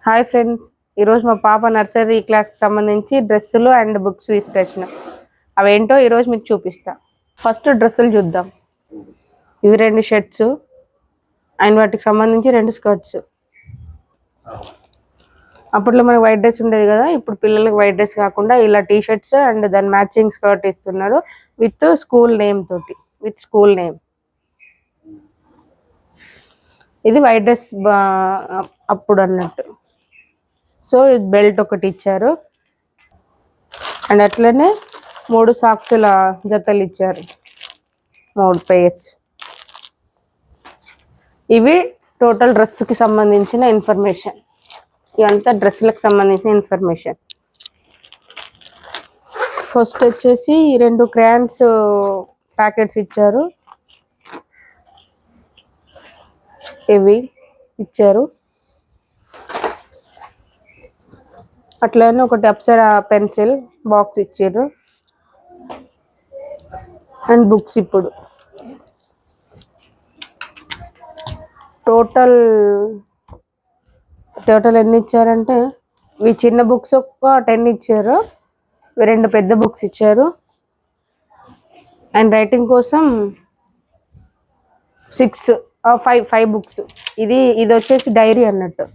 Hi friends, ఈరోజు మా పాప నర్సరీ క్లాస్కి సంబంధించి డ్రెస్సులు అండ్ బుక్స్ తీసుకొచ్చిన. అవేంటో ఈరోజు మీకు చూపిస్తా. ఫస్ట్ డ్రెస్సులు చూద్దాం. ఇవి 2 షర్ట్స్ అండ్ వాటికి సంబంధించి 2 స్కర్ట్స్. అప్పట్లో మనకి వైట్ డ్రెస్ ఉండేది కదా, ఇప్పుడు పిల్లలకి వైట్ డ్రెస్ కాకుండా ఇలా టీ షర్ట్స్ అండ్ దాని మ్యాచింగ్ స్కర్ట్ ఇస్తున్నారు విత్ స్కూల్ నేమ్ తోటి, విత్ స్కూల్ నేమ్. ఇది వైట్ డ్రెస్ అప్పుడు అన్నట్టు. సో ఇది బెల్ట్ ఒకటి ఇచ్చారు అండ్ అట్లనే 3 సాక్సుల జతలు ఇచ్చారు, 3 పేర్స్. ఇవి టోటల్ డ్రెస్కి సంబంధించిన ఇన్ఫర్మేషన్. ఇదంతా డ్రెస్సులకు సంబంధించిన ఇన్ఫర్మేషన్. ఫస్ట్ వచ్చేసి 2 క్రేయాన్స్ ప్యాకెట్స్ ఇచ్చారు, ఇవి ఇచ్చారు. అట్లనే ఒకటి అప్సరా పెన్సిల్ బాక్స్ ఇచ్చారు అండ్ బుక్స్. ఇప్పుడు టోటల్ ఎన్ని ఇచ్చారంటే, ఇవి చిన్న బుక్స్ ఒక 10 ఇచ్చారు, 2 పెద్ద బుక్స్ ఇచ్చారు అండ్ రైటింగ్ కోసం 5 బుక్స్. ఇది వచ్చేసి డైరీ అన్నట్టు.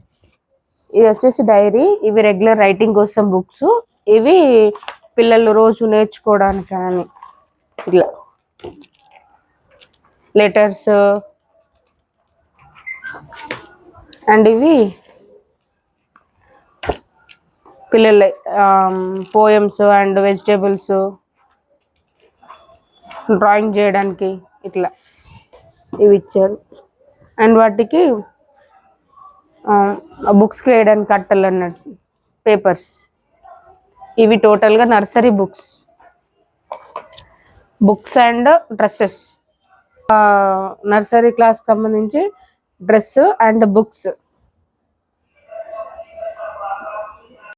ఇది వచ్చేసి డైరీ. ఇవి రెగ్యులర్ రైటింగ్ కోసం బుక్స్. ఇవి పిల్లలు రోజు నేర్చుకోవడానికి అని ఇలా లెటర్స్ అండ్ ఇవి పిల్లల పోయమ్స్ అండ్ వెజిటేబుల్స్ డ్రాయింగ్ చేయడానికి ఇట్లా ఇవి ఇచ్చారు. అండ్ వాటికి బుక్స్కి వేయడానికి కట్టలు అన్నట్టు పేపర్స్. ఇవి టోటల్గా nursery books and dresses. Nursery క్లాస్కి సంబంధించి డ్రెస్ అండ్ బుక్స్